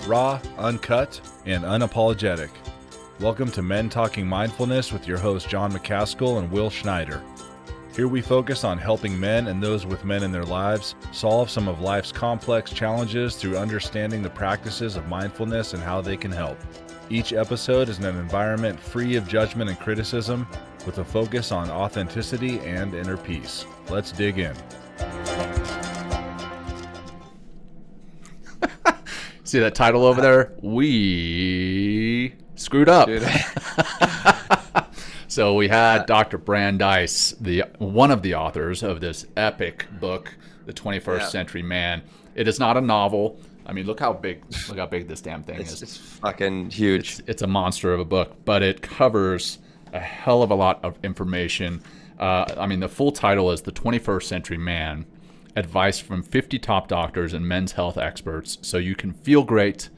raw, uncut, and unapologetic. Welcome to Men Talking Mindfulness with your hosts John McCaskill and Will Schneider. Here we focus on helping men and those with men in their lives solve some of life's complex challenges through understanding the practices of mindfulness and how they can help. Each episode is in an environment free of judgment and criticism, with a focus on authenticity and inner peace. Let's dig in. See that title over there? We screwed up. So we had Dr. Brandeis, one of the authors of this epic book, The 21st Century Man. It is not a novel. I mean, look how big this damn thing is. It's fucking huge. It's a monster of a book, but it covers a hell of a lot of information. I mean, the full title is The 21st Century Man, Advice from 50 Top Doctors and Men's Health Experts so you can feel great,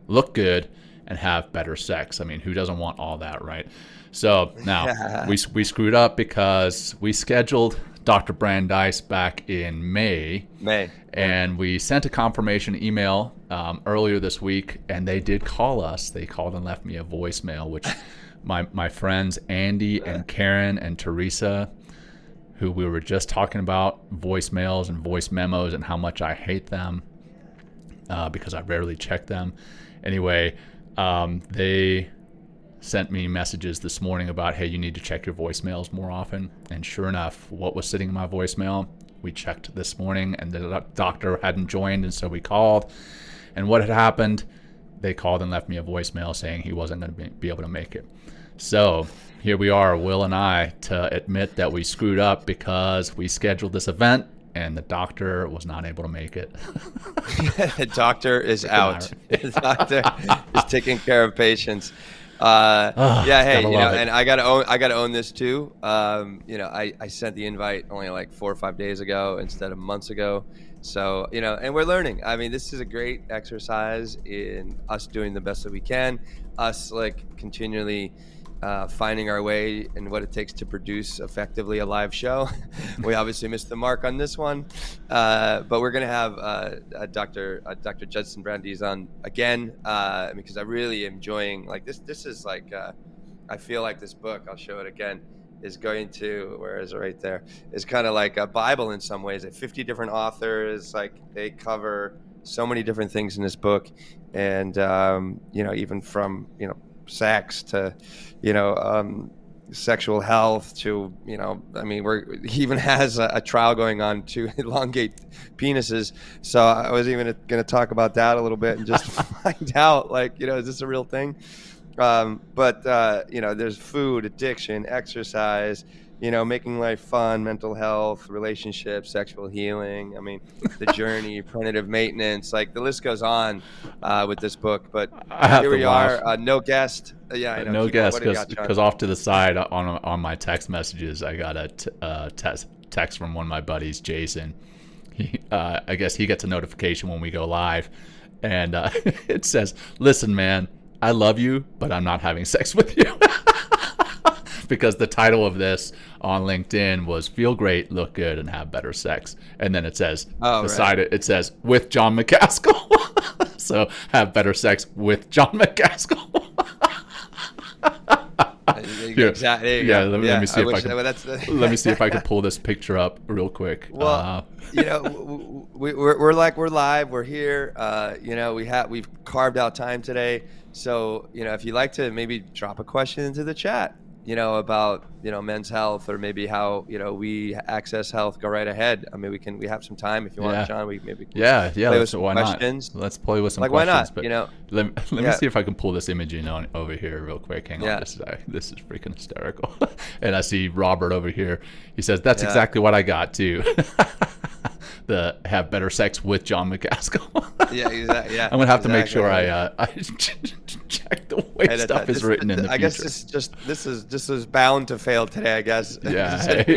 look good, and have better sex. I mean, who doesn't want all that, right? So now we screwed up because we scheduled Dr. Brandeis back in May. And we sent a confirmation email earlier this week, and they did call us. They called and left me a voicemail, which my friends Andy and Karen and Teresa, who we were just talking about voicemails and voice memos and how much I hate them because I rarely check them. Anyway, they sent me messages this morning about, hey, you need to check your voicemails more often. And sure enough, what was sitting in my voicemail, we checked this morning, and the doctor hadn't joined, and so we called. And what had happened, they called and left me a voicemail saying he wasn't going to be able to make it. So here we are, Will and I, to admit that we screwed up because we scheduled this event and the doctor was not able to make it. The doctor is out. The doctor is taking care of patients. And I gotta own this too. I sent the invite only like 4 or 5 days ago instead of months ago. So, and we're learning. I mean, this is a great exercise in us doing the best that we can, us like continually finding our way and what it takes to produce effectively a live show. We obviously missed the mark on this one, but we're going to have Dr. Judson Brandeis on again because I really am enjoying like this. This is like I feel like this book. I'll show it again. Is going to, where is it right there? Is kind of like a Bible in some ways. 50 different authors, like they cover so many different things in this book, and even from sex to sexual health to he even has a trial going on to elongate penises. So I was even going to talk about that a little bit and just find out is this a real thing? But there's food, addiction, exercise, making life fun, mental health, relationships, sexual healing. I mean, the journey, preventative maintenance, like the list goes on with this book. But here we are, no guest. Yeah, I know. No guest because off to the side on my text messages, I got a text from one of my buddies, Jason. I guess he gets a notification when we go live, and it says, "Listen, man, I love you, but I'm not having sex with you." Because the title of this on LinkedIn was "Feel Great, Look Good, and Have Better Sex," and then it says it says "with John McCaskill." So have better sex with John McCaskill. Exactly. Yeah. Let me see let me see if I can pull this picture up real quick. Well, we're live. We're here. We've carved out time today. So if you'd like to maybe drop a question into the chat, about men's health or maybe how we access health, go right ahead. I mean, we have some time if you want, John. We maybe play with some questions. Let's play with some questions. Why not? But let me see if I can pull this image in over here real quick. Hang on, this is freaking hysterical. And I see Robert over here. He says that's exactly what I got too. The have better sex with John McCaskill. Yeah, exactly. Yeah, I'm gonna have to make sure I check the way stuff is written in the future. I guess this is bound to fail today. I guess. Yeah.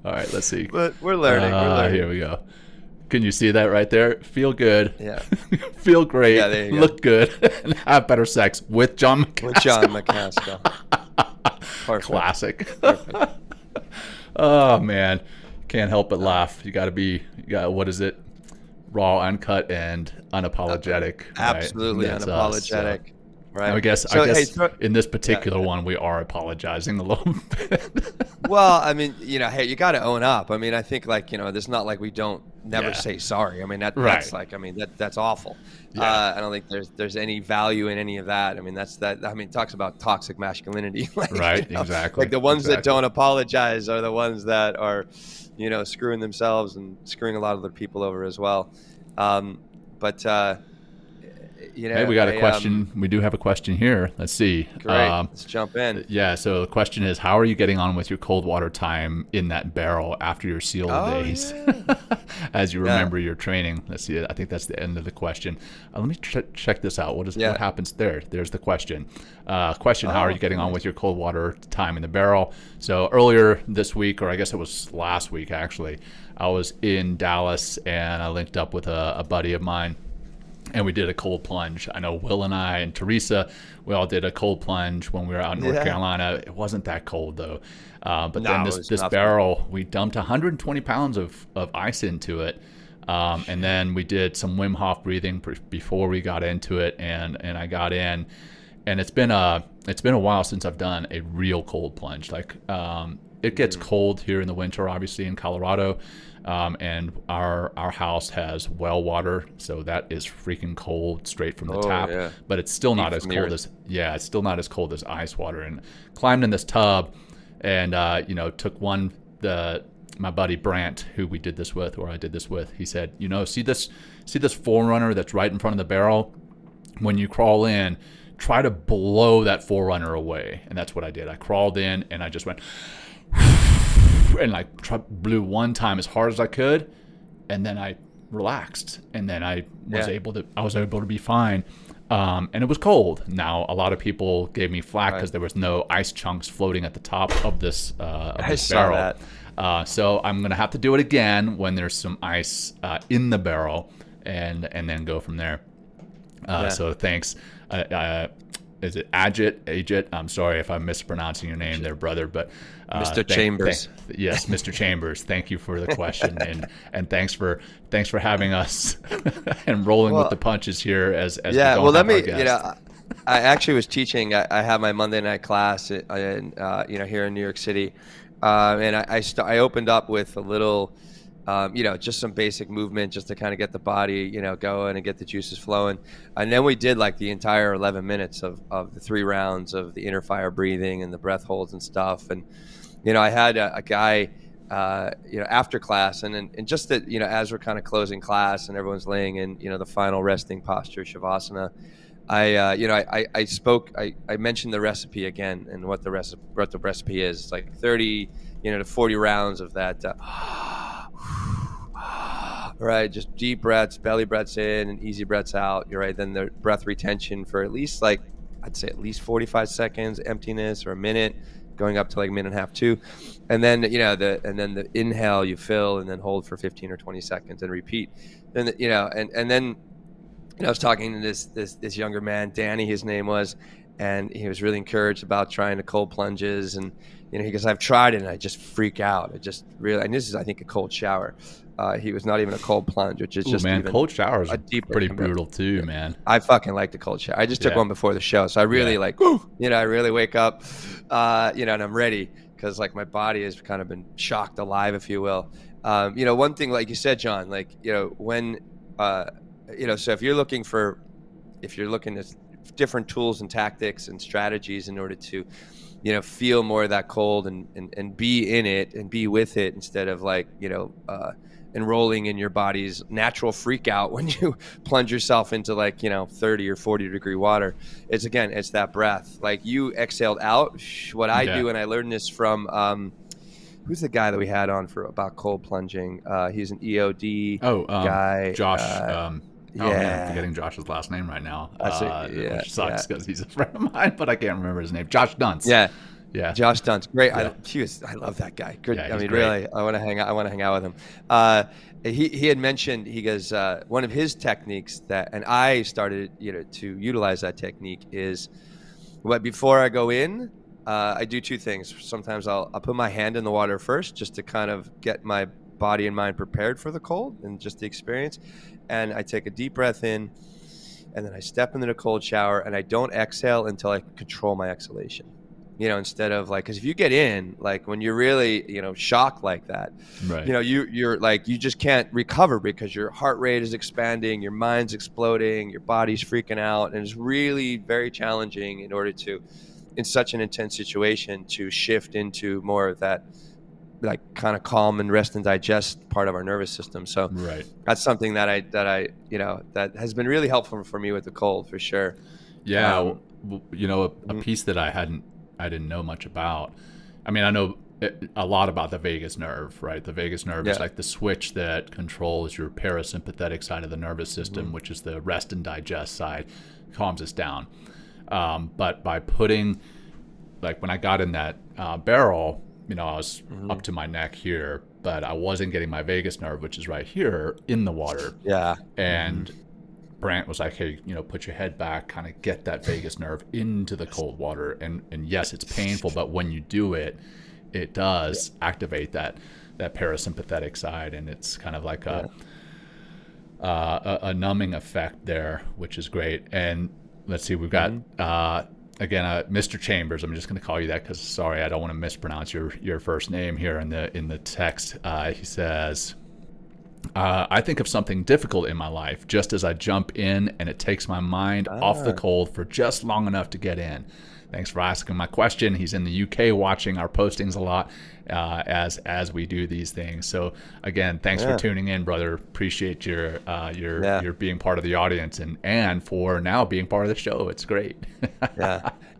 All right, let's see. But we're learning. Here we go. Can you see that right there? Feel good. Yeah. Feel great. Yeah, there you go. Look good. And have better sex with John McCaskill. With John McCaskill. Perfect. Classic. Perfect. Oh man. Can't help but laugh. You got what is it? raw, uncut, and unapologetic. Absolutely right? unapologetic. So, right. I guess Hey, in this particular one, we are apologizing a little bit. well, I mean, hey, you got to own up. I mean, I think there's not like we don't never say sorry. I mean, that's like, I mean, that's awful. Yeah. I don't think there's any value in any of that. I mean, I mean, it talks about toxic masculinity. Right. Exactly. Like the ones that don't apologize are the ones that are, screwing themselves and screwing a lot of other people over as well. But Hey, we got a question. We do have a question here. Let's see. Great. Let's jump in. Yeah. So the question is, how are you getting on with your cold water time in that barrel after your SEAL days? Yeah. As you remember your training. Let's see. I think that's the end of the question. Let me check this out. What happens there? There's the question. How are you getting on with your cold water time in the barrel? So earlier this week, or I guess it was last week actually, I was in Dallas and I linked up with a buddy of mine. And we did a cold plunge. I know Will and I and Teresa, we all did a cold plunge when we were out in North Carolina. It wasn't that cold though. But then this barrel, we dumped 120 pounds of ice into it. And then we did some Wim Hof breathing before we got into it. And I got in. And it's been a while since I've done a real cold plunge. Like it gets cold here in the winter, obviously in Colorado. And our house has well water, so that is freaking cold straight from the tap. Yeah. But it's still not as cold as ice water. And climbed in this tub, and took my buddy Brant, who I did this with. He said, see this forerunner that's right in front of the barrel. When you crawl in, try to blow that forerunner away. And that's what I did. I crawled in and I just went. And blew one time as hard as I could, and then I relaxed, and then I was able to be fine. And it was cold. Now a lot of people gave me flack because there was no ice chunks floating at the top of this barrel. Saw that. So I'm gonna have to do it again when there's some ice in the barrel, and then go from there. So thanks. Is it Ajit? I'm sorry if I'm mispronouncing your name there, brother, but Mr. Chambers. Yes, Mr. Chambers. Thank you for the question, and thanks for having us and rolling with the punches here as we don't well, let have me. our guest. I actually was teaching. I have my Monday night class here in New York City, and I opened up with a little. Just some basic movement just to kind of get the body, going and get the juices flowing. And then we did like the entire 11 minutes of the 3 rounds of the inner fire breathing and the breath holds and stuff. And, I had a guy, after class and just that, as we're kind of closing class and everyone's laying in, the final resting posture, Shavasana, I mentioned the recipe again and what the recipe is. It's like 30, to 40 rounds of that, right, just deep breaths, belly breaths in and easy breaths out. You're right. Then the breath retention for at least I'd say at least 45 seconds, emptiness, or a minute, going up to like a minute and a half, 2. And then the inhale you fill and then hold for 15 or 20 seconds and repeat. Then and then I was talking to this younger man, Danny, his name was, and he was really encouraged about trying the cold plunges. And he goes, I've tried it and I just freak out. I just really, and this is I think a cold shower. He was not even a cold plunge, which is cold showers are pretty brutal too, man. I fucking like the cold shower. I just took one before the show, so I really I really wake up, and I'm ready because my body has kind of been shocked alive, if you will. One thing, like you said, John, when, so if you're looking at different tools and tactics and strategies in order to, feel more of that cold and be in it and be with it instead of enrolling in your body's natural freak out when you plunge yourself into 30 or 40 degree water. It's that breath. You exhaled out. What I do, and I learned this from who's the guy that we had on about cold plunging? He's an EOD guy. Josh. Man, I'm forgetting Josh's last name right now. Which sucks because he's a friend of mine, but I can't remember his name. Josh Dunce. Yeah, Josh Dunce, great. Yeah. I love that guy. Good. Yeah, I mean, great. really, I want to hang out with him. He had mentioned, he goes, one of his techniques that, and I started to utilize that technique is, before I go in, I do 2 things. Sometimes I'll put my hand in the water first just to kind of get my body and mind prepared for the cold and just the experience. And I take a deep breath in, and then I step into the cold shower, and I don't exhale until I control my exhalation. Instead of like, because if you get in, like when you're really, shocked like that, right. you're like, you just can't recover because your heart rate is expanding, your mind's exploding, your body's freaking out. And it's really very challenging in such an intense situation to shift into more of that, like kind of calm and rest and digest part of our nervous system. So right. that's something that that has been really helpful for me with the cold, for sure. Yeah. A piece that I didn't know much about. I mean, I know a lot about the vagus nerve, right? The vagus nerve is like the switch that controls your parasympathetic side of the nervous system, which is the rest and digest side, calms us down. But by putting, like when I got in that barrel, I was up to my neck here, but I wasn't getting my vagus nerve, which is right here, in the water. Yeah. And Brant was like, hey, put your head back, kind of get that vagus nerve into the cold water. And yes, it's painful, but when you do it, it does activate that parasympathetic side. And it's kind of like a numbing effect there, which is great. And let's see, we've got, again, Mr. Chambers. I'm just going to call you that because, sorry, I don't want to mispronounce your first name here in the text. He says, I think of something difficult in my life just as I jump in, and it takes my mind off the cold for just long enough to get in. Thanks for asking my question. He's in the UK watching our postings a lot as we do these things. So again, thanks for tuning in, brother. Appreciate your being part of the audience and for now being part of the show. It's great.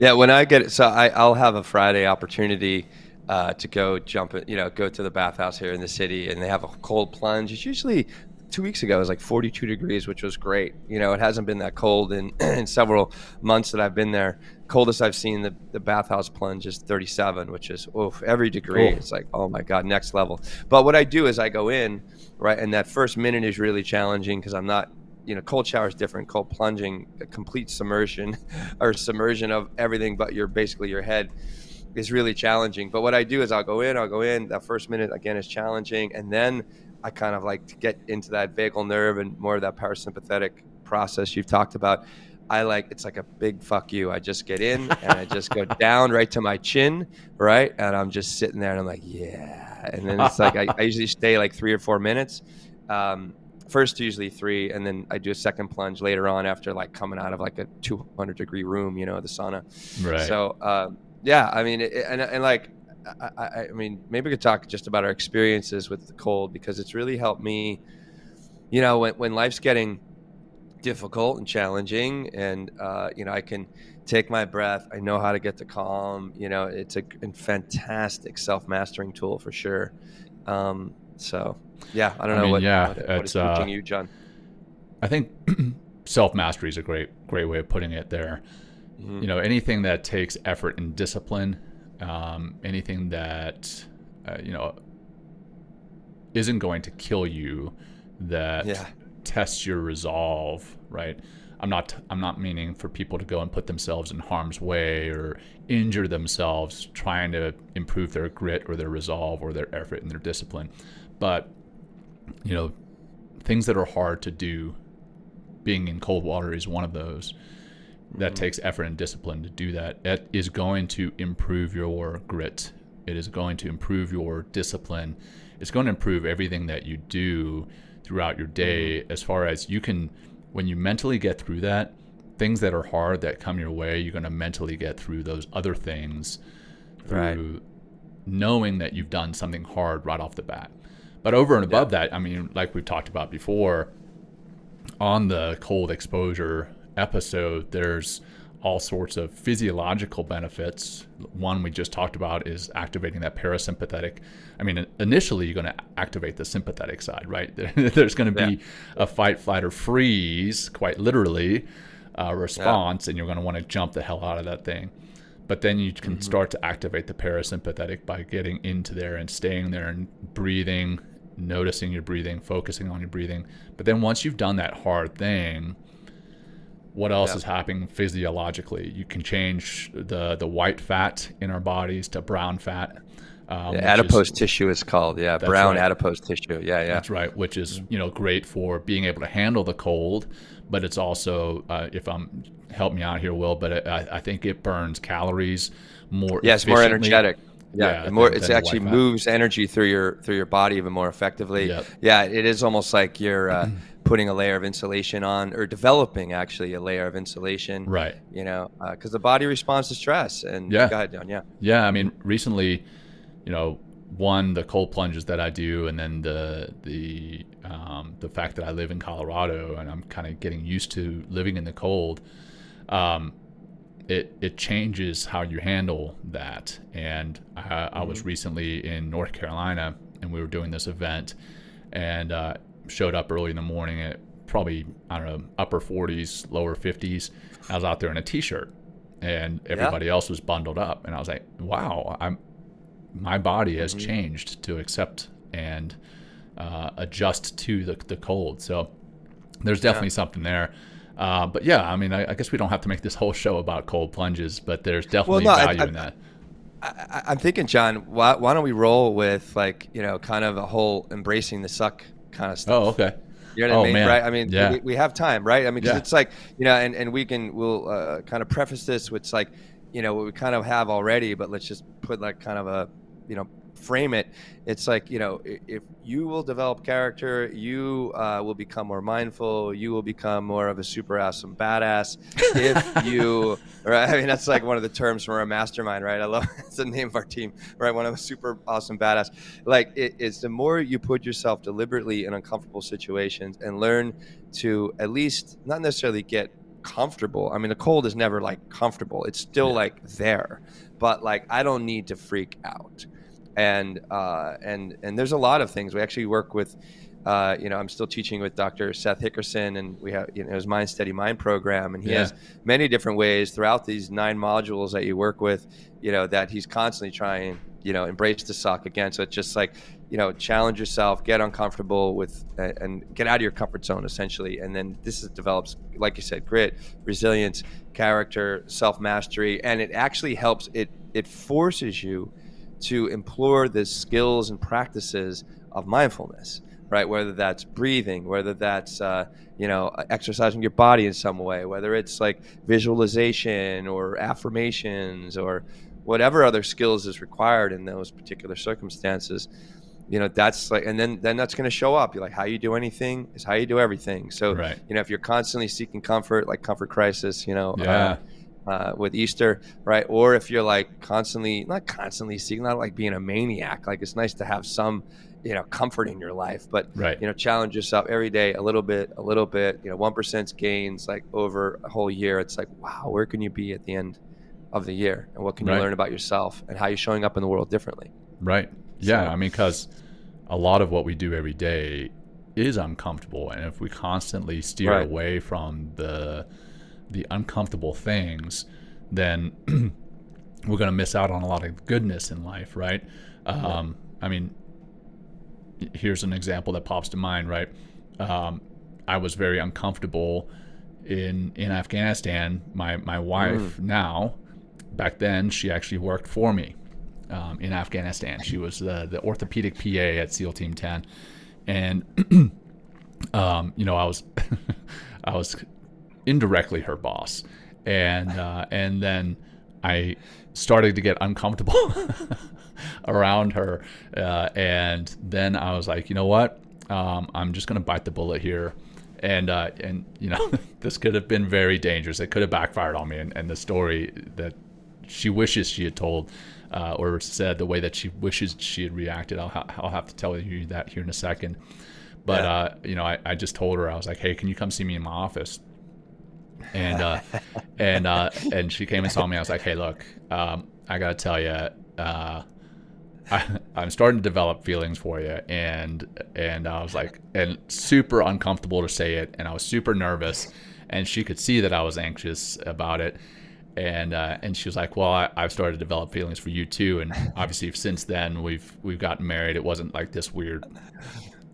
Yeah. When I get it, so I'll have a Friday opportunity to go jump it, go to the bathhouse here in the city, and they have a cold plunge. It's usually 2 weeks ago, it was like 42 degrees, which was great. It hasn't been that cold in several months that I've been there. Coldest I've seen the bathhouse plunge is 37, which is every degree. It's like, oh my God, next level. But what I do is I go in, right, and that first minute is really challenging because I'm not, cold shower is different. Cold plunging, a complete submersion of everything but your head is really challenging. But what I do is I'll go in. That first minute again is challenging, and then I kind of like to get into that vagal nerve and more of that parasympathetic process you've talked about. It's like a big fuck you. I just get in and I just go down right to my chin, right? And I'm just sitting there and I'm like, yeah. And then it's like I usually stay like 3 or 4 minutes. First usually 3, and then I do a second plunge later on after like coming out of like a 200 degree room, the sauna. Right. So I mean, I mean, maybe we could talk just about our experiences with the cold, because it's really helped me, when life's getting difficult and challenging, and I can take my breath. I know how to get to calm. It's a fantastic self-mastering tool for sure. So yeah, I don't know what it's teaching you, John. I think self-mastery is a great way of putting it there. Anything that takes effort and discipline, anything that isn't going to kill you, that tests your resolve, right? I'm not meaning for people to go and put themselves in harm's way or injure themselves trying to improve their grit or their resolve or their effort and their discipline. But things that are hard to do, being in cold water is one of those. That takes effort and discipline to do that. It is going to improve your grit. It is going to improve your discipline. It's going to improve everything that you do throughout your day, as far as you can, when you mentally get through that, things that are hard that come your way, you're going to mentally get through those other things through knowing that you've done something hard right off the bat. But over and above that, I mean, like we've talked about before, on the cold exposure episode, there's all sorts of physiological benefits. One we just talked about is activating that parasympathetic. I mean, initially you're going to activate the sympathetic side, right? There's going to be a fight, flight, or freeze, quite literally, response, and you're going to want to jump the hell out of that thing. But then you can start to activate the parasympathetic by getting into there and staying there and breathing, noticing your breathing, focusing on your breathing. But then once you've done that hard thing, what else is happening physiologically? You can change the white fat in our bodies to brown fat. Adipose tissue is called. Yeah, brown right. adipose tissue. Yeah. That's right, which is great for being able to handle the cold, but it's also help me out here, Will, but I think it burns calories more. Yeah, it's more energetic. Yeah, it actually fat. moves energy through your body even more effectively. Yep. Yeah, it is almost like you're putting a layer of insulation on, or developing actually a layer of insulation. Right. Because the body responds to stress. And go ahead, John. Yeah. Yeah, I mean, recently, one, the cold plunges that I do, and then the fact that I live in Colorado and I'm kind of getting used to living in the cold. It changes how you handle that. And I was recently in North Carolina, and we were doing this event, and showed up early in the morning at probably, I don't know, upper 40s, lower 50s. I was out there in a t-shirt, and everybody else was bundled up. And I was like, wow, my body has changed to accept and adjust to the cold. So there's definitely something there. But yeah, I mean, I guess we don't have to make this whole show about cold plunges, but there's definitely value in that. I'm thinking, John, why don't we roll with kind of a whole embracing the suck kind of stuff. Oh, okay. You know what I mean, man. right? I mean, we have time, right? I mean, because it's like, and we'll kind of preface this with what we kind of have already, but let's just put like kind of a, frame it. It's like, if you will develop character, you will become more mindful, you will become more of a super awesome badass. If you, right? I mean, that's like one of the terms from our mastermind, right? I love it's the name of our team, right? One of a super awesome badass. Like it's the more you put yourself deliberately in uncomfortable situations and learn to at least not necessarily get comfortable. I mean, the cold is never like comfortable. It's still like there, but like I don't need to freak out. And there's a lot of things. We actually work with, I'm still teaching with Dr. Seth Hickerson, and we have, his Mind Steady Mind program, and he has many different ways throughout these 9 modules that you work with, that he's constantly trying, embrace the suck again. So it's just like, challenge yourself, get uncomfortable with, and get out of your comfort zone essentially. And then develops, like you said, grit, resilience, character, self-mastery, and it actually helps. It forces you to implore the skills and practices of mindfulness, right? Whether that's breathing, whether that's, exercising your body in some way, whether it's like visualization or affirmations or whatever other skills is required in those particular circumstances, that's like, and then that's going to show up. You're like, how you do anything is how you do everything. So, if you're constantly seeking comfort, like comfort crisis, with Easter, right? Or if you're like not constantly seeking, not like being a maniac, like it's nice to have some, comfort in your life, but, challenge yourself every day a little bit, 1% gains like over a whole year. It's like, wow, where can you be at the end of the year? And what can you learn about yourself and how you're showing up in the world differently? Right. Yeah. So, I mean, because a lot of what we do every day is uncomfortable. And if we constantly steer away from the uncomfortable things, then we're going to miss out on a lot of goodness in life, right? I mean, here's an example that pops to mind, right? I was very uncomfortable in Afghanistan. My wife now, back then, she actually worked for me in Afghanistan. She was the orthopedic PA at SEAL Team 10, and I was indirectly her boss, and then I started to get uncomfortable around her, and then I was like, you know what, I'm just gonna bite the bullet here, and this could have been very dangerous. It could have backfired on me, and the story that she wishes she had told or said, the way that she wishes she had reacted, I'll have to tell you that here in a second, but I just told her, I was like, hey, can you come see me in my office? And she came and saw me. I was like, hey, look, I gotta tell you, I'm starting to develop feelings for you, and I was like, and super uncomfortable to say it, and I was super nervous, and she could see that I was anxious about it, and she was like, well, I've started to develop feelings for you too, and obviously since then we've gotten married. It wasn't like this weird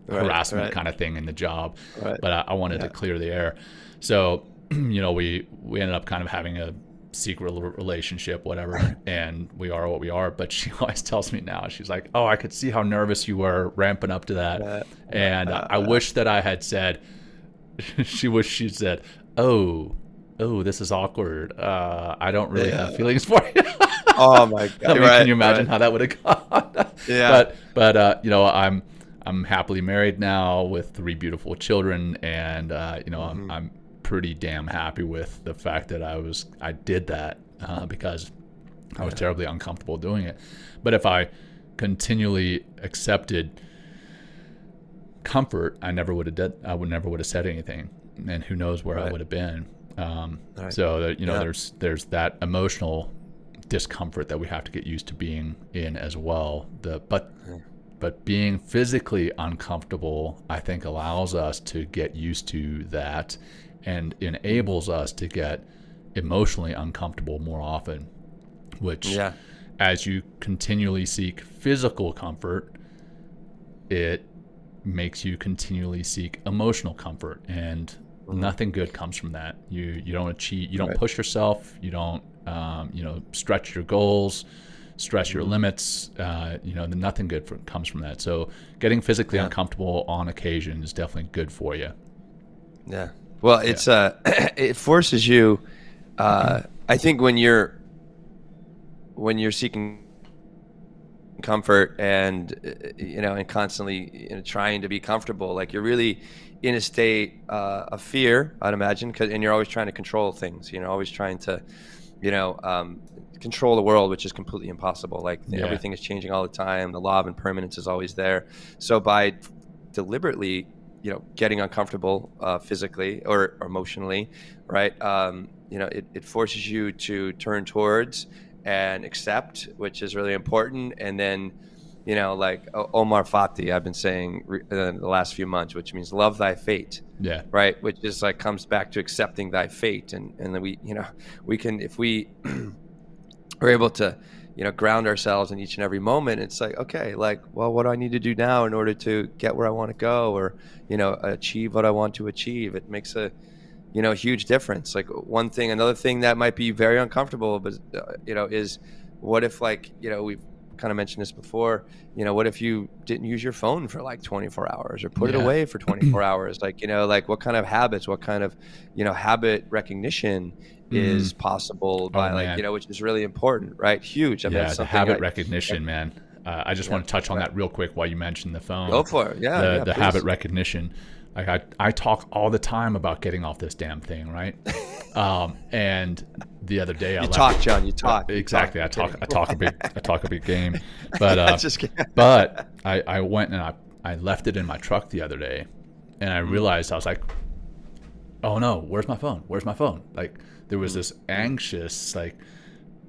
harassment kind of thing in the job, but I wanted to clear the air. So we ended up kind of having a secret relationship, whatever, and we are what we are. But she always tells me now, she's like, oh, I could see how nervous you were ramping up to that. And I wish that I had said, she said, oh, this is awkward. I don't really have feelings for you. Oh my God. I mean, can you imagine how that would have gone? Yeah. But you know, I'm happily married now with 3 beautiful children, and you know, I'm pretty damn happy with the fact that I did that because I was terribly uncomfortable doing it. But if I continually accepted comfort, I never would have said anything, and who knows where I would have been. So that, you know, there's that emotional discomfort that we have to get used to being in as well. But being physically uncomfortable, I think, allows us to get used to that and enables us to get emotionally uncomfortable more often, which as you continually seek physical comfort, it makes you continually seek emotional comfort, and nothing good comes from that. You don't achieve, you don't push yourself, you don't you know, stretch your goals, stress your limits, you know, nothing good comes from that. So getting physically uncomfortable on occasion is definitely good for you. Yeah. Well, it's it forces you. I think when you're seeking comfort and you know, and constantly, you know, trying to be comfortable, like you're really in a state of fear, I'd imagine, and you're always trying to control things. You know, always trying to, you know, control the world, which is completely impossible. Like everything is changing all the time. The law of impermanence is always there. So by deliberately, you know, getting uncomfortable physically or emotionally, right? You know, it forces you to turn towards and accept, which is really important. And then, you know, like Omar Fati, I've been saying in the last few months, which means love thy fate. Yeah. Right. Which is like comes back to accepting thy fate. And then we, you know, we can, if we are able to, you know, ground ourselves in each and every moment, it's like, okay, like, well, what do I need to do now in order to get where I want to go, or, you know, achieve what I want to achieve? It makes a, you know, huge difference. Like another thing that might be very uncomfortable, but, you know, is what if, like, you know, we've kind of mentioned this before, you know, what if you didn't use your phone for like 24 hours or put it away for 24 hours? Like, you know, like what kind of habits, what kind of, you know, habit recognition is possible by like, you know, which is really important, right? Huge. I mean, the habit recognition, man. I just want to touch on that real quick while you mentioned the phone. Go for it. Yeah. The habit recognition. Like I talk all the time about getting off this damn thing, right? And the other day you talk. Exactly. I talk a big game. But but I went and I left it in my truck the other day, and I realized, I was like, oh no, where's my phone? Like there was this anxious, like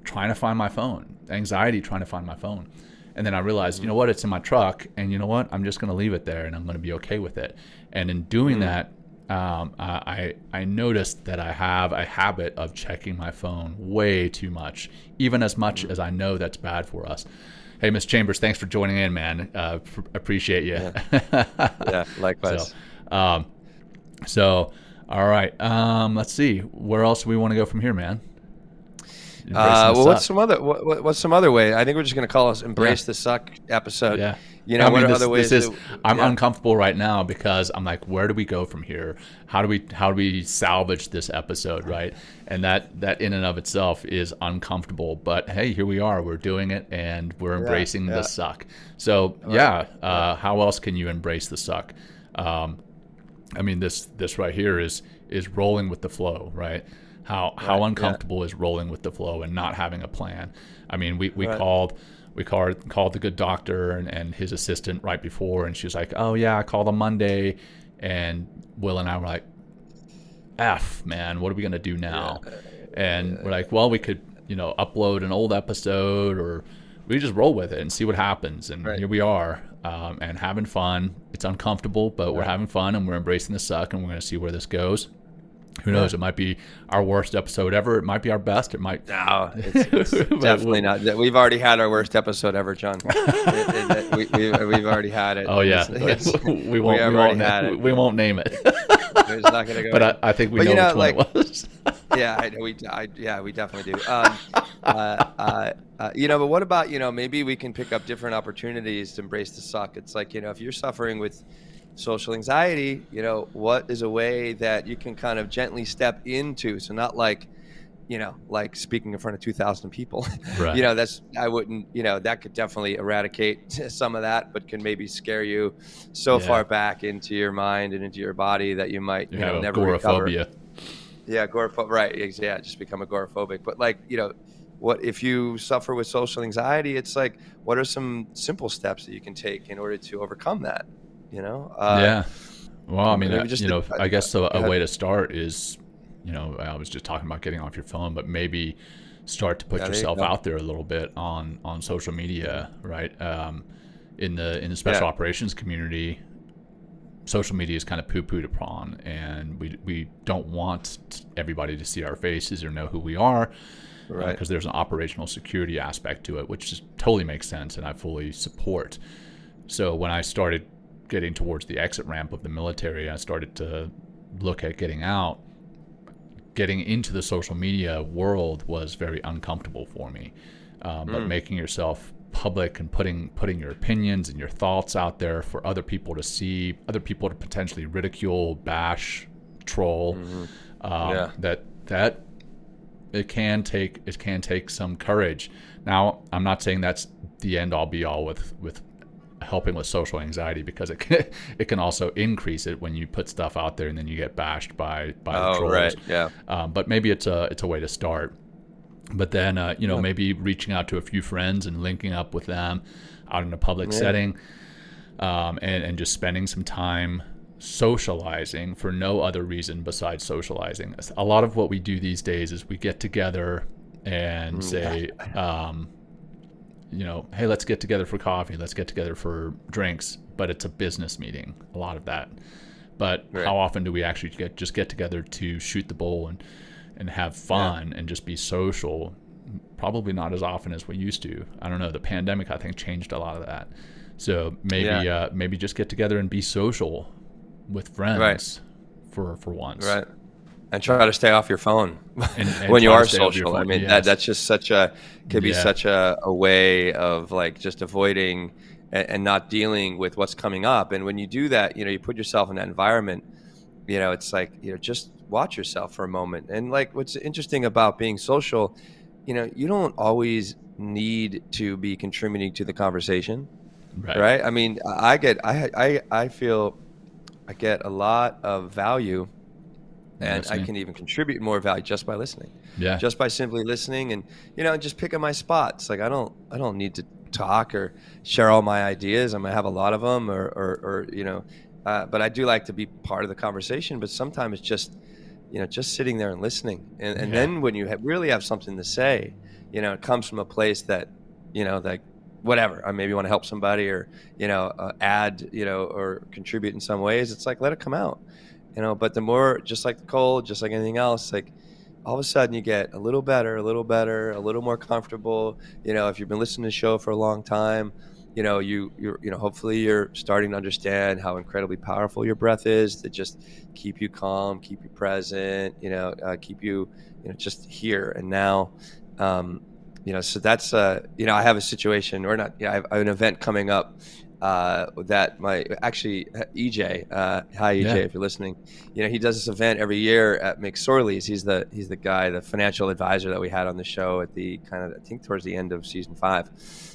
trying to find my phone, anxiety trying to find my phone. And then I realized, you know what, it's in my truck, and you know what, I'm just going to leave it there, and I'm going to be okay with it. And in doing that, I noticed that I have a habit of checking my phone way too much, even as much as I know that's bad for us. Hey, Miss Chambers, thanks for joining in, man. Appreciate you. Yeah, likewise. So, all right. Let's see. Where else do we want to go from here, man? Well, what's some other way? I think we're just going to call us "Embrace the Suck" episode. Yeah. You know, what are other ways? I'm uncomfortable right now because I'm like, where do we go from here? How do we salvage this episode, right? And that in and of itself is uncomfortable. But hey, here we are. We're doing it, and we're embracing the suck. So how else can you embrace the suck? I mean, this right here is rolling with the flow, right? How uncomfortable is rolling with the flow and not having a plan? I mean, we called the good doctor and his assistant right before, and she was like, "Oh yeah, I called on Monday," and Will and I were like, "F, man, what are we gonna do now?" And we're like, "Well, we could, you know, upload an old episode, or we just roll with it and see what happens." And here we are, and having fun. It's uncomfortable, but we're having fun, and we're embracing the suck, and we're gonna see where this goes. Who knows? It might be our worst episode ever. It might be our best. It might. No, it's definitely not. We've already had our worst episode ever, John. We've already had it. Oh yeah, we won't name it. It's not gonna go. But I think we know which one it was. we definitely do. But what about, maybe we can pick up different opportunities to embrace the suck. It's like, if you're suffering with social anxiety, what is a way that you can kind of gently step into? So not like, like speaking in front of 2,000 people, Right. that could definitely eradicate some of that, but can maybe scare you so far back into your mind and into your body that you might, never agoraphobia. recover. Yeah, agoraphobic, right? Yeah, just become agoraphobic. But like, what if you suffer with social anxiety? It's like, what are some simple steps that you can take in order to overcome that? Yeah. Well, I mean, I guess a way to start is, I was just talking about getting off your phone, but maybe start to put yourself out there a little bit on social media, right? In the special operations community, social media is kind of poo-pooed upon, and we don't want everybody to see our faces or know who we are, right? Because there's an operational security aspect to it, which just totally makes sense, and I fully support. So when I started getting towards the exit ramp of the military, I started to look at getting out. Getting into the social media world was very uncomfortable for me, but making yourself public and putting your opinions and your thoughts out there for other people to see, other people to potentially ridicule, bash, troll, that it can take some courage. Now, I'm not saying that's the end all be all with helping with social anxiety, because it can also increase it when you put stuff out there and then you get bashed by the trolls. Right, yeah. But maybe it's a way to start. But then maybe reaching out to a few friends and linking up with them out in a public setting, and just spending some time socializing for no other reason besides socializing. A lot of what we do these days is we get together and say, hey, let's get together for coffee, let's get together for drinks, but it's a business meeting, a lot of that. But how often do we actually get together to shoot the bull and have fun and just be social? Probably not as often as we used to. I don't know. The pandemic, I think, changed a lot of that. So maybe just get together and be social with friends for once. Right. And try to stay off your phone and when you are social. Phone, I mean, that's just such a way of like just avoiding and not dealing with what's coming up. And when you do that, you put yourself in that environment, it's like, just watch yourself for a moment. And like, what's interesting about being social, you don't always need to be contributing to the conversation. Right. I mean, I feel I get a lot of value, and I can even contribute more value just by listening. Yeah. Just by simply listening and, just picking my spots. Like I don't need to talk or share all my ideas. I might have a lot of them but I do like to be part of the conversation. But sometimes it's just, just sitting there and listening. And then when you really have something to say, it comes from a place that, like whatever, I maybe want to help somebody or, add, or contribute in some ways. It's like, let it come out. But the more, just like the cold, just like anything else, like all of a sudden you get a little better, a little more comfortable. If you've been listening to the show for a long time, you're hopefully you're starting to understand how incredibly powerful your breath is to just keep you calm, keep you present, keep you, just here and now. So that's, I have a situation or not, I have an event coming up that EJ, hi EJ, if you're listening, he does this event every year at McSorley's. He's the guy, the financial advisor that we had on the show at the I think towards the end of season 5.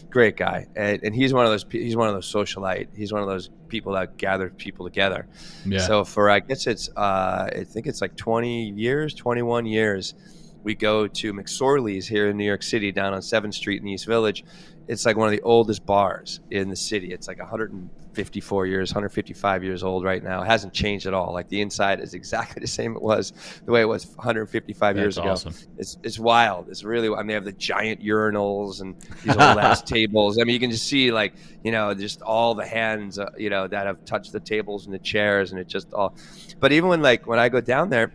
Great guy. And he's one of those socialite. He's one of those people that gather people together. Yeah. So for, I guess it's, I think it's like 21 years, we go to McSorley's here in New York City down on 7th Street in the East Village. It's like one of the oldest bars in the city. It's like 155 years old right now. It hasn't changed at all. Like the inside is exactly the same the way it was 155 years ago. Awesome. It's wild. It's really, they have the giant urinals and these old ass tables. I mean, you can just see like, just all the hands, that have touched the tables and the chairs, and it just all. But even when I go down there,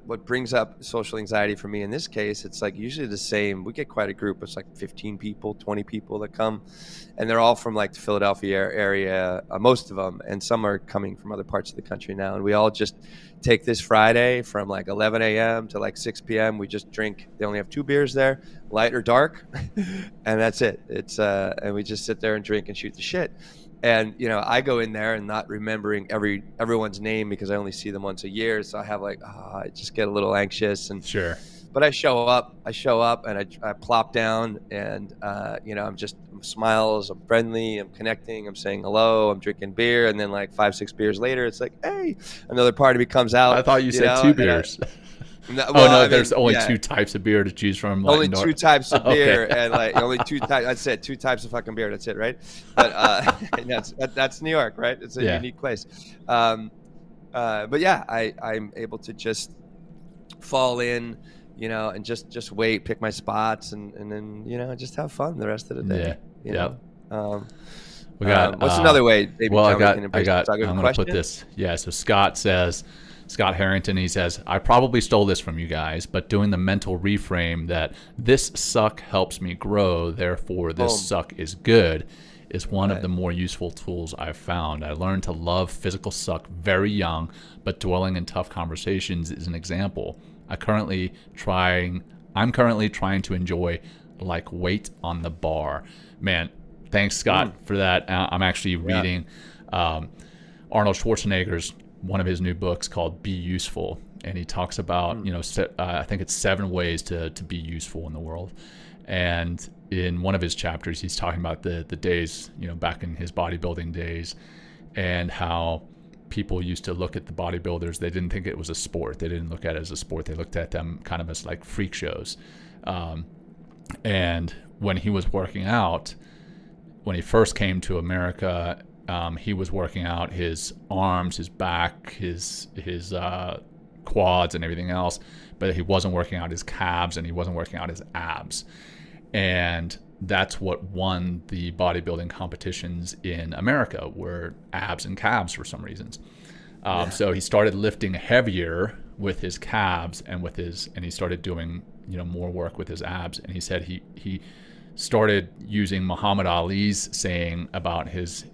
what brings up social anxiety for me in this case, it's like usually the same. We get quite a group. It's like 15 people, 20 people that come, and they're all from like the Philadelphia area, most of them, and some are coming from other parts of the country now. And we all just take this Friday from like 11 a.m. to like 6 p.m. We just drink. They only have 2 beers there, light or dark, and that's it. It's and we just sit there and drink and shoot the shit. And, I go in there and not remembering everyone's name because I only see them once a year. So I have I just get a little anxious. And Sure. But I show up and I plop down and, I'm smiles, I'm friendly, I'm connecting, I'm saying hello, I'm drinking beer. And then like 5-6 beers later, it's like, hey, another part of me comes out. I thought you said 2 beers. There's only 2 types of beer to choose from. Only 2 types of beer, and like only 2 types. That's it. 2 types of fucking beer. That's it, right? But that's New York, right? It's a unique place. But yeah, I'm able to just fall in, and just wait, pick my spots, and then just have fun the rest of the day. Yeah. We got. What's another way? Maybe I'm going to put this. Yeah. So Scott Harrington, he says, I probably stole this from you guys, but doing the mental reframe that this suck helps me grow, therefore this suck is good, is one of the more useful tools I've found. I learned to love physical suck very young, but dwelling in tough conversations is an example. I'm currently trying to enjoy like weight on the bar. Man, thanks, Scott, for that. I'm actually reading Arnold Schwarzenegger's one of his new books called Be Useful, and he talks about I think it's 7 ways to be useful in the world. And in one of his chapters, he's talking about the days back in his bodybuilding days, and how people used to look at the bodybuilders. They didn't think it was a sport. They didn't look at it as a sport. They looked at them kind of as like freak shows. And when he was working out, when he first came to America, he was working out his arms, his back, his quads and everything else, but he wasn't working out his calves and he wasn't working out his abs. And that's what won the bodybuilding competitions in America, were abs and calves for some reasons. So he started lifting heavier with his calves and he started doing more work with his abs. And he said he started using Muhammad Ali's saying about his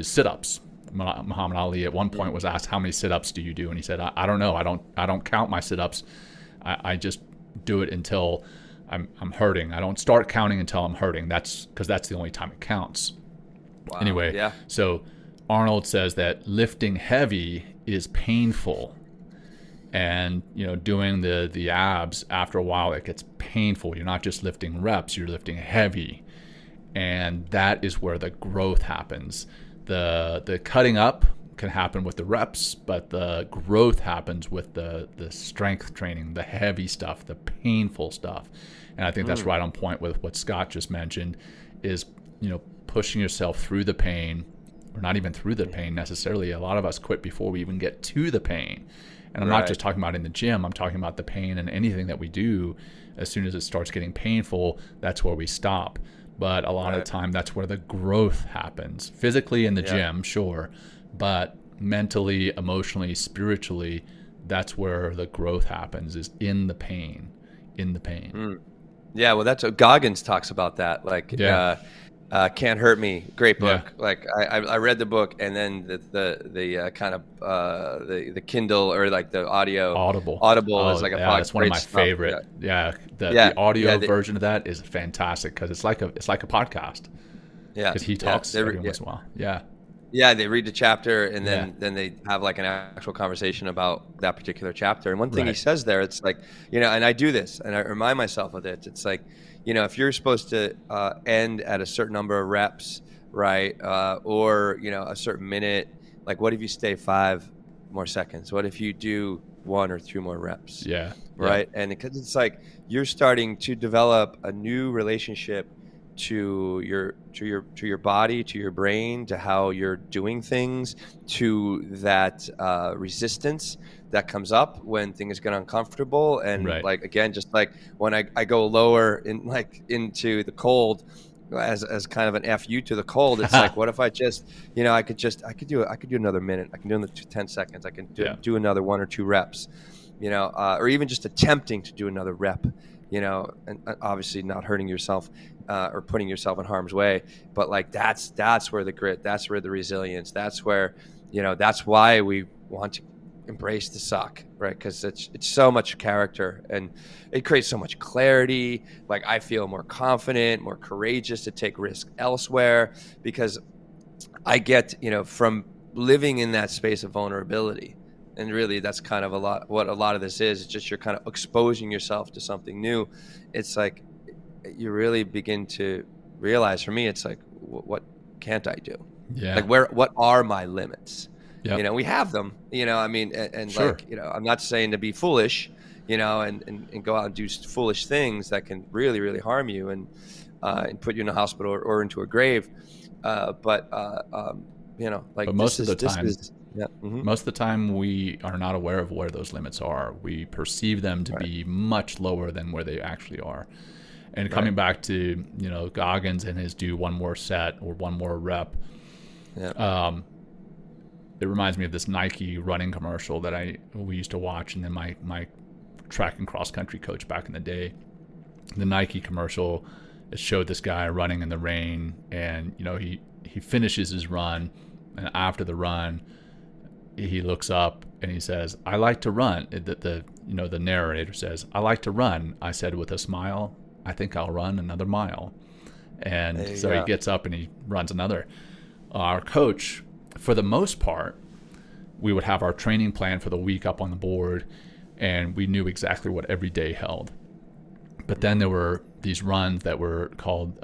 sit-ups. Muhammad Ali at one point was asked, how many sit-ups do you do? And he said, I don't know. I don't count my sit-ups. I just do it until I'm hurting. I don't start counting until I'm hurting. That's because that's the only time it counts. Wow. Anyway, so Arnold says that lifting heavy is painful. And doing the abs, after a while it gets painful. You're not just lifting reps, you're lifting heavy, and that is where the growth happens. The cutting up can happen with the reps, but the growth happens with the strength training, the heavy stuff, the painful stuff. And I think that's right on point with what Scott just mentioned, is pushing yourself through the pain, or not even through the pain necessarily. A lot of us quit before we even get to the pain. And I'm not just talking about in the gym. I'm talking about the pain and anything that we do. As soon as it starts getting painful, that's where we stop. But a lot of the time, that's where the growth happens. Physically in the gym, sure. But mentally, emotionally, spiritually, that's where the growth happens, is in the pain. Yeah, well, that's what Goggins talks about that. Can't Hurt Me, great book. Like I read the book, and then the kind of the Kindle, or like the Audible is like a podcast. That's one of my favorite. The audio version of that is fantastic, because it's like a podcast. Yeah, because he talks every once in a while. Yeah, they read the chapter, and then they have like an actual conversation about that particular chapter. And one thing he says there, it's like, and I do this, and I remind myself of it. It's like, if you're supposed to end at a certain number of reps, right, or a certain minute, like what if you stay 5 more seconds? What if you do 1 or 2 more reps? Right, and because it's like you're starting to develop a new relationship to your body, to your brain, to how you're doing things, to that resistance that comes up when things get uncomfortable. And like, again, just like when I go lower in, like, into the cold, as kind of an FU to the cold. It's like, what if I just, I could do another minute. I can do another 10 seconds. I can do another 1 or 2 reps, or even just attempting to do another rep, and obviously not hurting yourself or putting yourself in harm's way. But like, that's where the grit, that's where the resilience, that's where, that's why we want to embrace the suck, right? Because it's so much character, and it creates so much clarity. Like, I feel more confident, more courageous to take risk elsewhere, because I get, from living in that space of vulnerability. And really, that's kind of what a lot of this is. It's just you're kind of exposing yourself to something new. It's like you really begin to realize, for me, it's like, what can't I do? Yeah. Like, what are my limits? Yep. We have them, and Sure. like, I'm not saying to be foolish, and go out and do foolish things that can really, really harm you and put you in a hospital or into a grave. But most of the time, mm-hmm. most of the time we are not aware of where those limits are. We perceive them to be much lower than where they actually are. And coming back to, Goggins and his do one more set or one more rep, it reminds me of this Nike running commercial that we used to watch, and then my track and cross country coach back in the day. The Nike commercial, it showed this guy running in the rain, and he finishes his run, and after the run, he looks up and he says, "I like to run." The narrator says, "I like to run." I said with a smile, "I think I'll run another mile." And so he gets up and he runs another. Our coach, for the most part, we would have our training plan for the week up on the board, and we knew exactly what every day held. But then there were these runs that were called,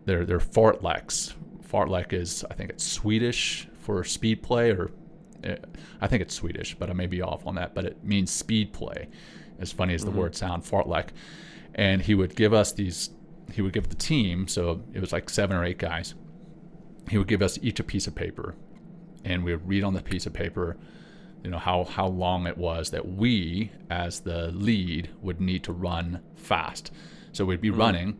they're fartleks. Fartlek is, I think it's Swedish for speed play, or I think it's Swedish, but I may be off on that, but it means speed play, as funny as the word sound, fartlek. And he would give the team, so it was like 7 or 8 guys, he would give us each a piece of paper, and we would read on the piece of paper, how long it was that we, as the lead, would need to run fast. So we'd be running,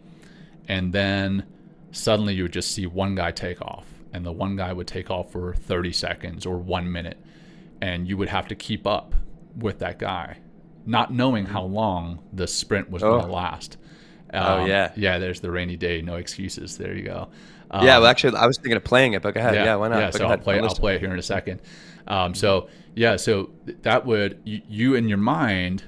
and then suddenly you would just see one guy take off, and the one guy would take off for 30 seconds or 1 minute, and you would have to keep up with that guy, not knowing how long the sprint was going to last. There's the rainy day, no excuses. There you go. Well, actually, I was thinking of playing it, but go ahead. Yeah, why not? Yeah, so I'll play it here in a second. So that would, you in your mind,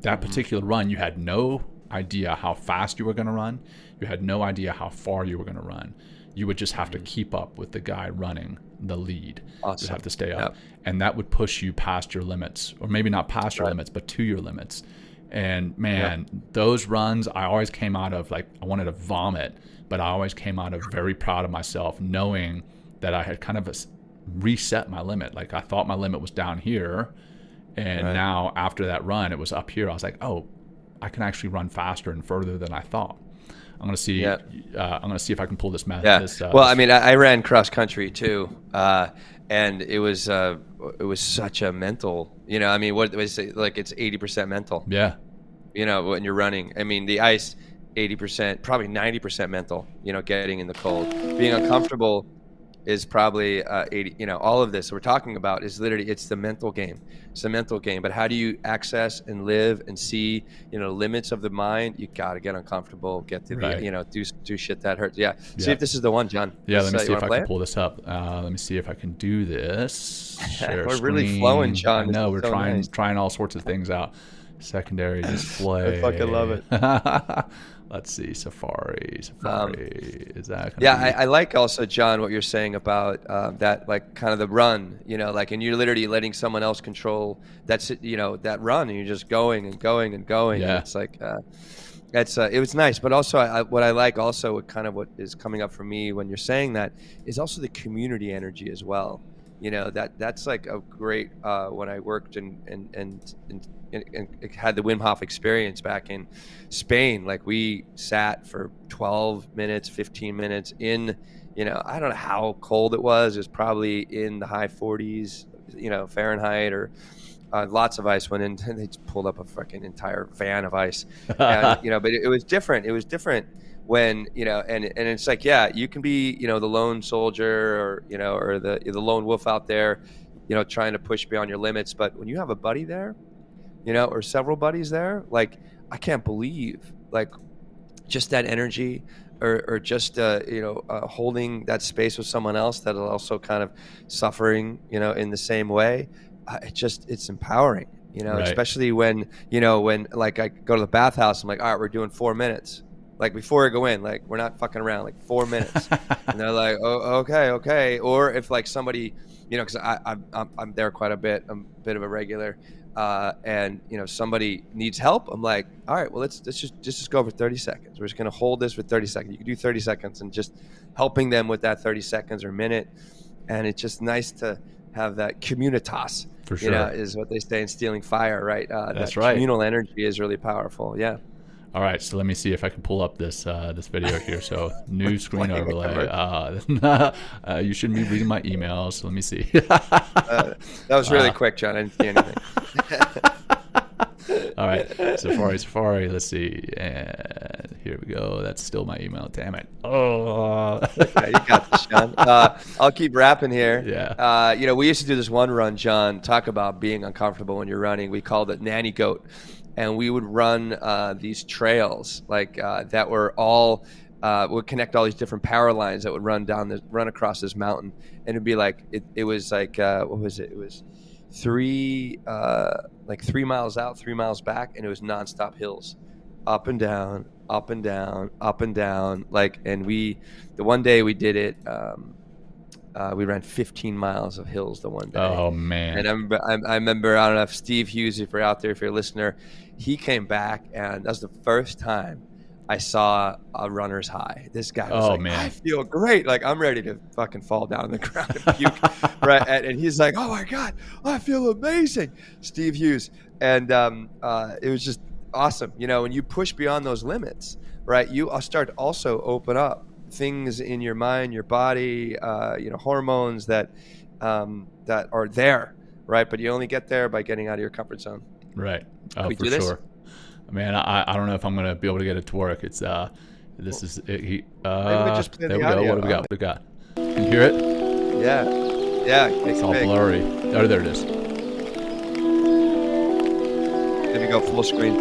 that particular run, you had no idea how fast you were going to run. You had no idea how far you were going to run. You would just have to keep up with the guy running the lead. Awesome. You'd have to stay up. And that would push you past your limits, or maybe not past your limits, but to your limits. And man, those runs, I always came out of like, I wanted to vomit, but I always came out of very proud of myself, knowing that I had kind of reset my limit. Like, I thought my limit was down here, and now after that run, it was up here. I was like, oh, I can actually run faster and further than I thought. I'm gonna see. I'm gonna see if I can pull this method. I ran cross country too, and it was such a mental. What was it, like? It's 80% mental. Yeah. When you're running. The ice, 80%, probably 90% mental. Getting in the cold, being uncomfortable is probably 80. All of this we're talking about is literally, it's the mental game. It's the mental game. But how do you access and live and see, limits of the mind? You got to get uncomfortable, get to the, do shit that hurts. Yeah. See if this is the one, John. Let me see if I can pull this up. Let me see if I can do this. Share we're screen. Really flowing, John. No, we're trying all sorts of things out. Secondary display. I fucking love it. Let's see, Safari. Is that? I like also, John, what you're saying about that, like kind of the run, and you're literally letting someone else control that run, and you're just going and going and going. Yeah. And it's like, it was nice, but also what I like also, kind of what is coming up for me when you're saying that, is also the community energy as well. That's like a great, when I worked and had the Wim Hof experience back in Spain, like we sat for 12 minutes, 15 minutes in, I don't know how cold it was. It was probably in the high 40s, Fahrenheit, or lots of ice went in, and they just pulled up a fucking entire van of ice. And, but it was different. It was different when, and it's like, yeah, you can be, the lone soldier, or, or the lone wolf out there, trying to push beyond your limits. But when you have a buddy there, or several buddies there, like, I can't believe, like, just that energy, or just holding that space with someone else that is also kind of suffering, in the same way. It's empowering, Right. especially when like I go to the bathhouse, I'm like, all right, we're doing 4 minutes. Like, before I go in, like, we're not fucking around, like 4 minutes. And they're like, oh, okay. Or if, like, somebody, because I'm there quite a bit, I'm a bit of a regular, and somebody needs help, I'm like, all right, well, let's just go for 30 seconds. We're just gonna hold this for 30 seconds. You can do 30 seconds, and just helping them with that 30 seconds or minute. And it's just nice to have that communitas, For sure. is what they say in Stealing Fire, right? That's that right. Communal energy is really powerful. Yeah. All right, so let me see if I can pull up this video here. So new screen overlay. You shouldn't be reading my emails. So let me see. That was really quick, John. I didn't see anything. All right, Safari. Let's see. And here we go. That's still my email. Damn it. Oh. Okay, you got this, John. I'll keep rapping here. Yeah. We used to do this one run, John. Talk about being uncomfortable when you're running. We called it Nanny Goat. And we would run these trails, like, that were all would connect all these different power lines that would run across this mountain. And it'd be like, it was like, what was it? It was 3 miles out, 3 miles back, and it was nonstop hills, up and down, up and down, up and down. Like, and the one day we did it, we ran 15 miles of hills the one day. Oh, man. And I remember, I don't know if Steve Hughes, if you're out there, if you're a listener, he came back, and that was the first time I saw a runner's high. This guy was man. I feel great. Like, I'm ready to fucking fall down on the ground and puke. Right. And he's like, oh my God, I feel amazing. Steve Hughes. And it was just awesome. When you push beyond those limits, right, you start to also open up things in your mind, your body, hormones that are there, right? But you only get there by getting out of your comfort zone. Right. Oh, for sure. Man, I don't know if I'm gonna be able to get it to work. It's this is it. Maybe we just play there we the audio. go. What do we got? Can you hear it? Yeah. It's all blurry. Oh, there it is. Let me go full screen.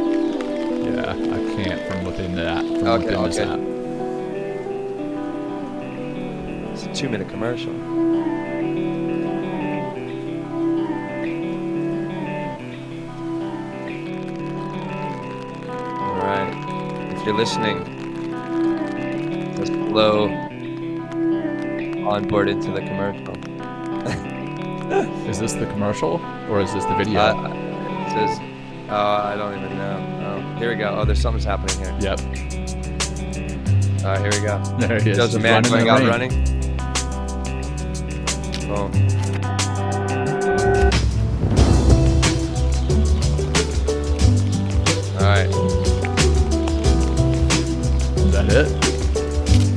Yeah, I can't from within that. Within this app. It's a 2-minute commercial. All right. If you're listening, just blow on board into the commercial. Is this the commercial or is this the video? It says, I don't even know. Oh, here we go. Oh, there's something's happening here. Yep. All right, here we go. There he is. There's a man going out running. Boom. All right. Is that it?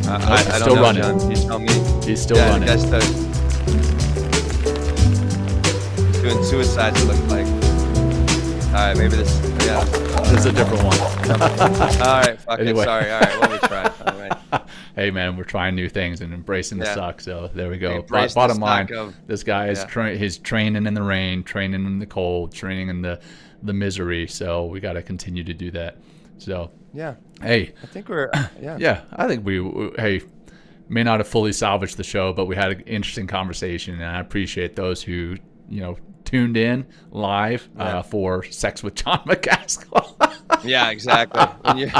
I don't still know, running. John. You tell me. He's still running. He's doing suicides, it looks like. All right, maybe this. Yeah. This is a different one. All right, fuck Anyway. it. Sorry. All right, let me try. All right. Hey man, we're trying new things and embracing the suck. So there we go. Embrace Bottom the line, suck of- this guy is he's training in the rain, training in the cold, training in the misery. So we got to continue to do that. So Yeah. hey, I think we're. Yeah. yeah, I think we may not have fully salvaged the show, but we had an interesting conversation, and I appreciate those who tuned in live for Sex with John McCaskill. Yeah, exactly.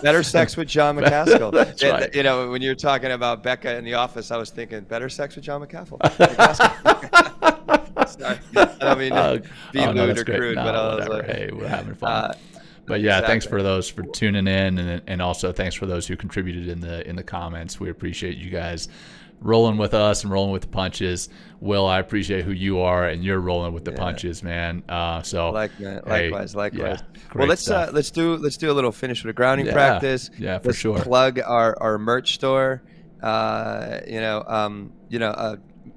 Better sex with John McCaskill. That's right. When you're talking about Becca in the office, I was thinking better sex with John McCaskill. Sorry, I don't mean to be lewd or crude, but I was like, hey, we're having fun. But yeah, exactly. Thanks for those for tuning in, and also thanks for those who contributed in the comments. We appreciate you guys rolling with us and rolling with the punches. Will, I appreciate who you are, and you're rolling with the punches, man. Likewise. Yeah, Well, let's do a little finish with a grounding practice. Yeah, for let's sure. Plug our merch store.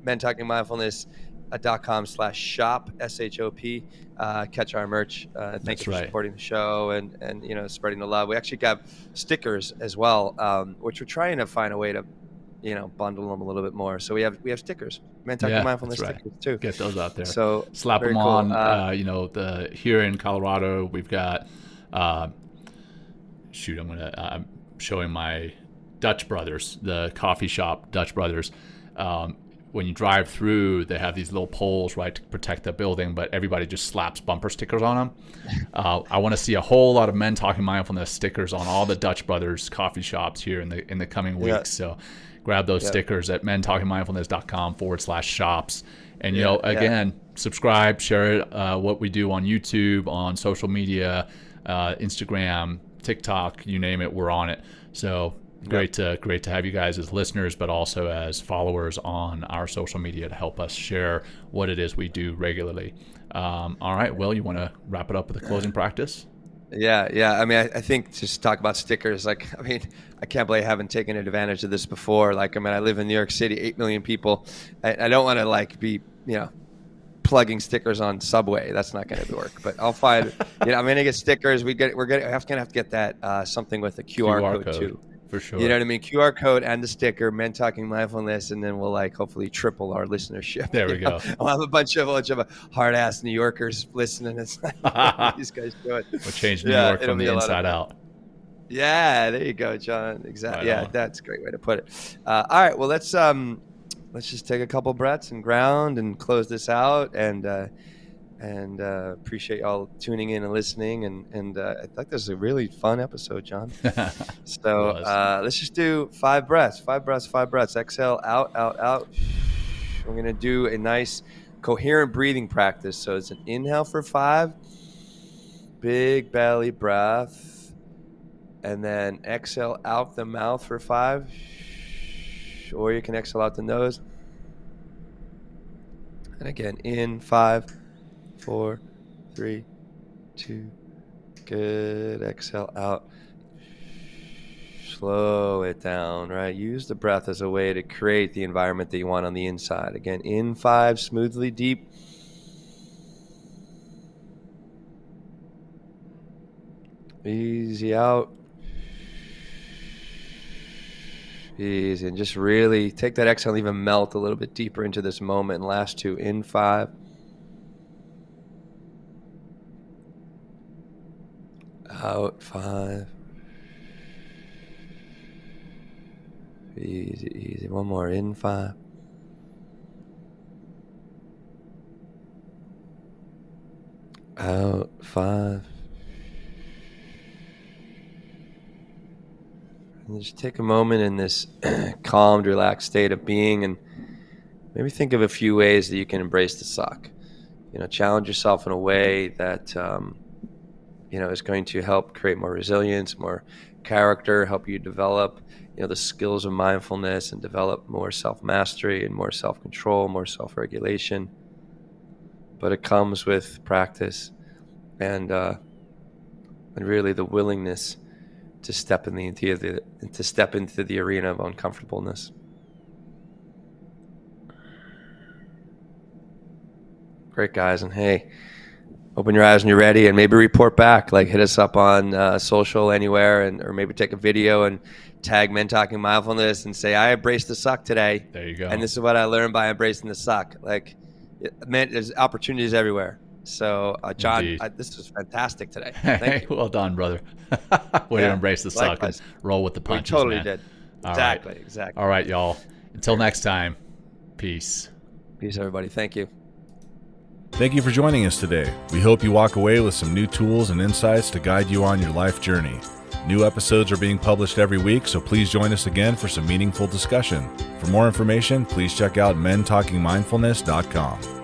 Men Talking Mindfulness .com/shop, SHOP. Catch our merch. Thank you for supporting the show and spreading the love. We actually got stickers as well, which we're trying to find a way to bundle them a little bit more. So we have stickers, Men Talking Mindfulness stickers too. Get those out there. So slap them cool. on. Here in Colorado, we've got. I'm showing my Dutch Brothers, the coffee shop Dutch Brothers. When you drive through, they have these little poles, right, to protect the building, but everybody just slaps bumper stickers on them. I want to see a whole lot of Men Talking Mindfulness stickers on all the Dutch Brothers coffee shops here in the coming weeks. So grab those stickers at mentalkingmindfulness.com/shops. And, again, subscribe, share it, what we do on YouTube, on social media, Instagram, TikTok, you name it, we're on it. So great to have you guys as listeners, but also as followers on our social media to help us share what it is we do regularly. All right, Will, you want to wrap it up with a closing practice? Yeah. I mean, I think just talk about stickers. I can't believe I haven't taken advantage of this before. I live in New York City, 8 million people. I don't want to be, plugging stickers on Subway. That's not going to work. But I'll find, I'm going to get stickers. We're going to have to get that something with a QR code too. For sure. You know what I mean? QR code and the sticker, Men Talking Mindfulness, and then we'll hopefully triple our listenership. There we go. I'll have a bunch of hard ass New Yorkers listening. It's like, what these guys doing? We'll change New York from the inside out. Yeah, there you go, John. Exactly. Right on. That's a great way to put it. All right, well let's just take a couple breaths and ground and close this out and appreciate y'all tuning in and listening and I think this is a really fun episode, John. So let's just do 5 breaths. Exhale, out. We're gonna do a nice coherent breathing practice. So it's an inhale for 5, big belly breath, and then exhale out the mouth for 5, or you can exhale out the nose, and again in 5, 4, 3, 2, good. Exhale out. Slow it down, right? Use the breath as a way to create the environment that you want on the inside. Again, in 5, smoothly deep. Easy out. Easy. And just really take that exhale and even melt a little bit deeper into this moment. And last 2, in 5. Out 5. Easy. One more. In 5. Out 5. And just take a moment in this calmed, relaxed state of being and maybe think of a few ways that you can embrace the suck. Challenge yourself in a way that is going to help create more resilience, more character, help you develop, the skills of mindfulness and develop more self-mastery and more self-control, more self-regulation. But it comes with practice and really the willingness to step into the arena of uncomfortableness. Great, guys, and hey, open your eyes when you're ready, and maybe report back. Hit us up on social anywhere, or maybe take a video and tag Men Talking Mindfulness and say, I embraced the suck today. There you go. And this is what I learned by embracing the suck. There's opportunities everywhere. So, John, this was fantastic today. Thank you. Well done, brother. Way to embrace the suck and roll with the punches. We totally man. did. All exactly. right. Exactly. All right, y'all. Until next time, peace. Peace, everybody. Thank you. Thank you for joining us today. We hope you walk away with some new tools and insights to guide you on your life journey. New episodes are being published every week, so please join us again for some meaningful discussion. For more information, please check out mentalkingmindfulness.com.